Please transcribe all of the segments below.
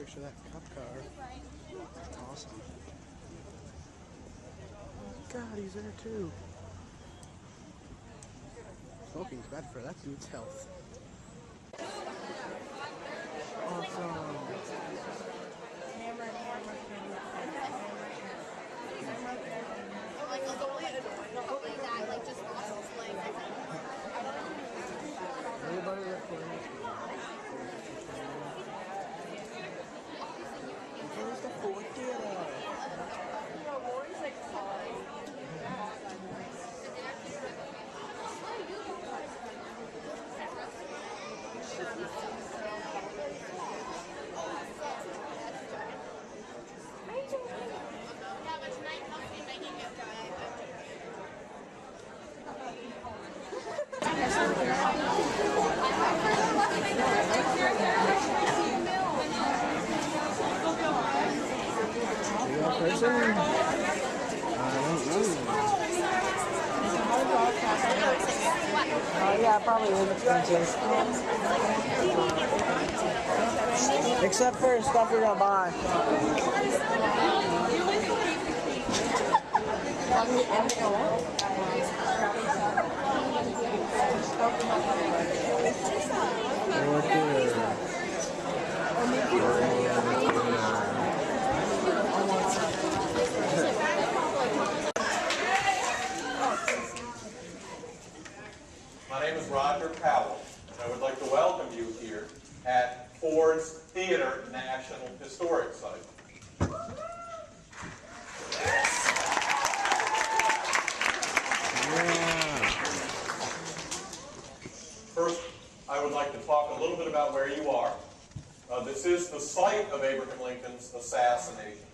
picture of that cop car. That's awesome. God, he's there too. Smoking's bad for that dude's health. Awesome. Everybody that plays. Where's the fourth theater? Person? I don't know. Yeah, probably is expensive. Except for stuff you're gonna buy. My name is Roger Powell, and I would like to welcome you here at Ford's Theater National Historic Site. First, I would like to talk a little bit about where you are. This is the site of Abraham Lincoln's assassination.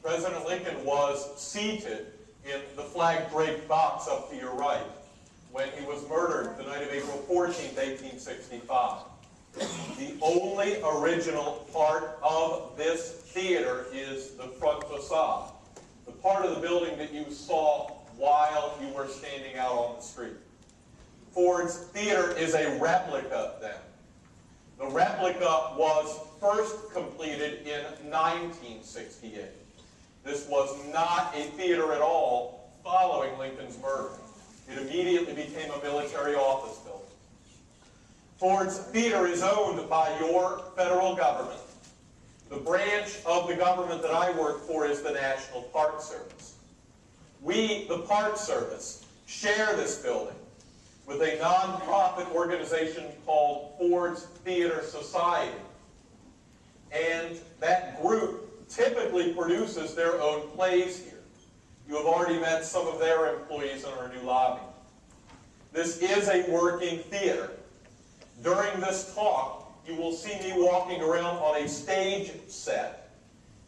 President Lincoln was seated in the flag-draped box up to your right when he was murdered the night of April 14, 1865. The only original part of this theater is the front facade, the part of the building that you saw while you were standing out on the street. Ford's theater is a replica then. The replica was first completed in 1968. This was not a theater at all following Lincoln's murder. It immediately became a military office building. Ford's theater is owned by your federal government. The branch of the government that I work for is the National Park Service. We, the Park Service, share this building with a nonprofit organization called Ford's Theater Society. And that group typically produces their own plays here. You have already met some of their employees in our new lobby. This is a working theater. During this talk, you will see me walking around on a stage set.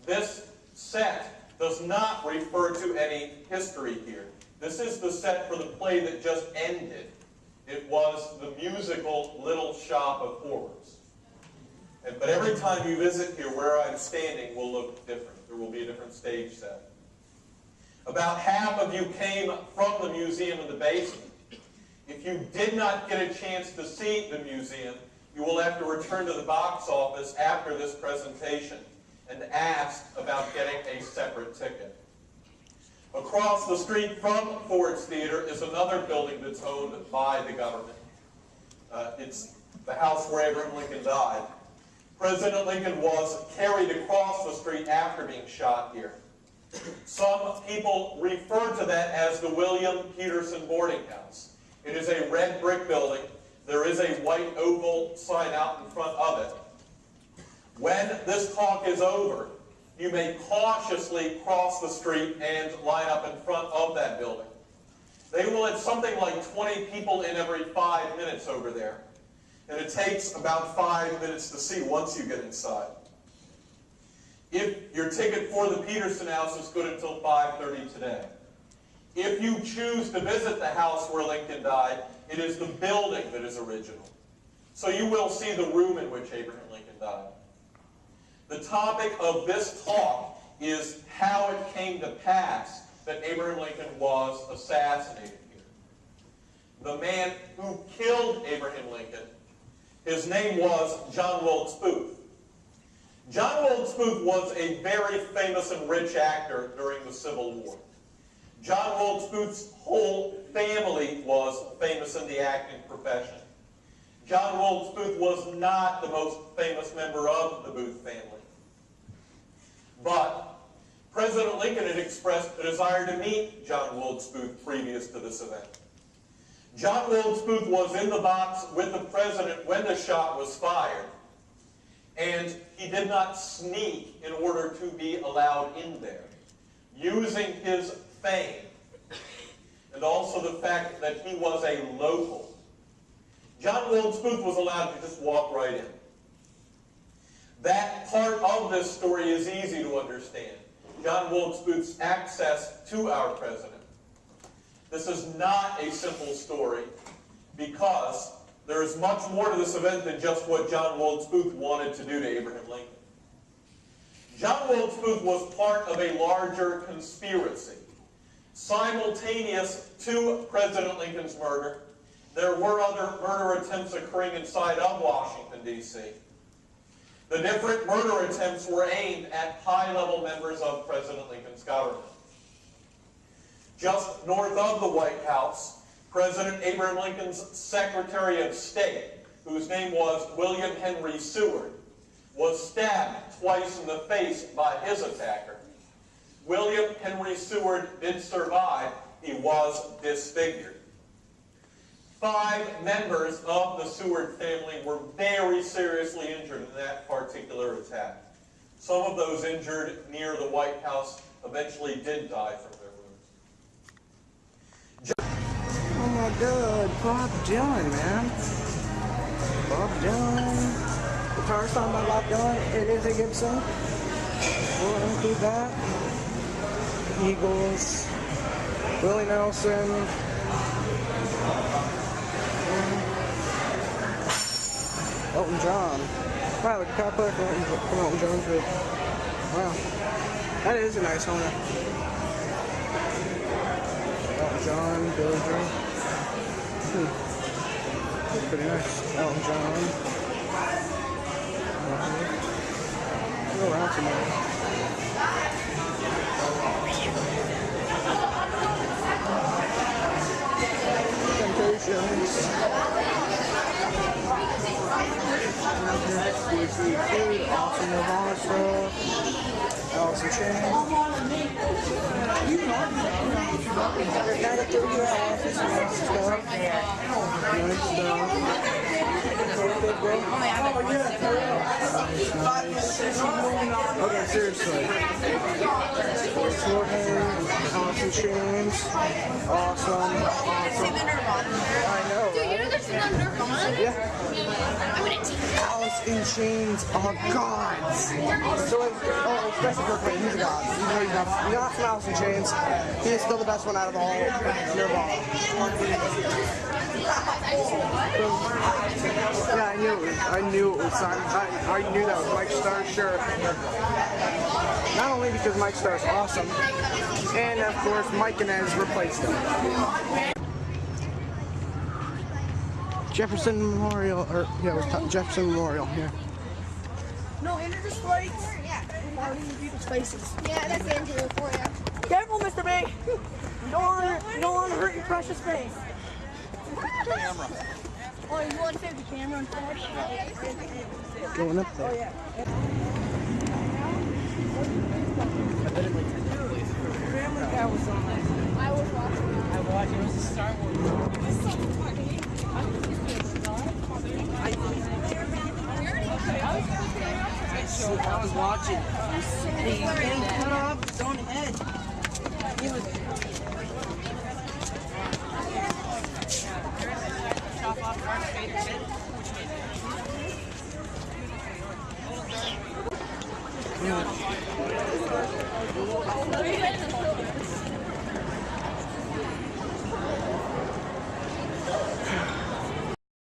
This set does not refer to any history here. This is the set for the play that just ended. It was the musical Little Shop of Horrors. But every time you visit here, where I'm standing will look different. There will be a different stage set. About half of you came from the museum in the basement. If you did not get a chance to see the museum, you will have to return to the box office after this presentation and ask about getting a separate ticket. Across the street from Ford's Theater is another building that's owned by the government. It's the house where Abraham Lincoln died. President Lincoln was carried across the street after being shot here. Some people refer to that as the William Peterson Boarding House. It is a red brick building. There is a white oval sign out in front of it. When this talk is over, you may cautiously cross the street and line up in front of that building. They will let something like 20 people in every 5 minutes over there. And it takes about 5 minutes to see once you get inside. If your ticket for the Peterson House is good until 5:30 today. If you choose to visit the house where Lincoln died, it is the building that is original. So you will see the room in which Abraham Lincoln died. The topic of this talk is how it came to pass that Abraham Lincoln was assassinated here. The man who killed Abraham Lincoln, his name was John Wilkes Booth. John Wilkes Booth was a very famous and rich actor during the Civil War. John Wilkes Booth's whole family was famous in the acting profession. John Wilkes Booth was not the most famous member of the Booth family. But President Lincoln had expressed a desire to meet John Wilkes Booth previous to this event. John Wilkes Booth was in the box with the president when the shot was fired, and he did not sneak in order to be allowed in there, using his fame and also the fact that he was a local. John Wilkes Booth was allowed to just walk right in. That part of this story is easy to understand. John Wilkes Booth's access to our president. This is not a simple story because there is much more to this event than just what John Wilkes Booth wanted to do to Abraham Lincoln. John Wilkes Booth was part of a larger conspiracy. Simultaneous to President Lincoln's murder, there were other murder attempts occurring inside of Washington, D.C. The different murder attempts were aimed at high-level members of President Lincoln's government. Just north of the White House, President Abraham Lincoln's Secretary of State, whose name was William Henry Seward, was stabbed twice in the face by his attacker. William Henry Seward did survive. He was disfigured. 5 members of the Seward family were very seriously injured in that particular attack. Some of those injured near the White House eventually did die from their wounds. Oh my God, Bob Dylan, man. Bob Dylan. Guitar song by Bob Dylan. It is a good song. We'll include that. Eagles. Willie Nelson. Elton John. Wow, the guitar player from Elton John's group. Wow. That is a nice song. Elton John, Billy Joel. That's pretty nice. Elton John. Go around tonight. Temptations. Awesome Nirvana stuff. Alice in Chains. Gotta throw you out. This is stuff. Nice stuff. Okay, seriously. Alice in Chains. Awesome. I know. Dude, you know there's some Nirvana? Yeah. I'm gonna teach you. Alice in Chains are gods. So, especially for Queen, he's a god. He's not from Alice in Chains. He is still the best one out of all Nirvana. Yeah, I knew it was. I knew that was Mike Starr's shirt. Not only because Mike Starr's awesome, and of course Mike Inez replaced him. Jefferson Memorial, or yeah, it was Jefferson Memorial here. No, enter the lights. Party in people's faces. Yeah, that's Angela for you. Careful, Mr. B. Don't want to hurt your precious face. Camera. Oh, you want to save the camera and flash? Going up there. Oh, yeah. Family Guy was on that. I was watching. I watched it. It was a Star Wars movie. It's so funny. I was watching the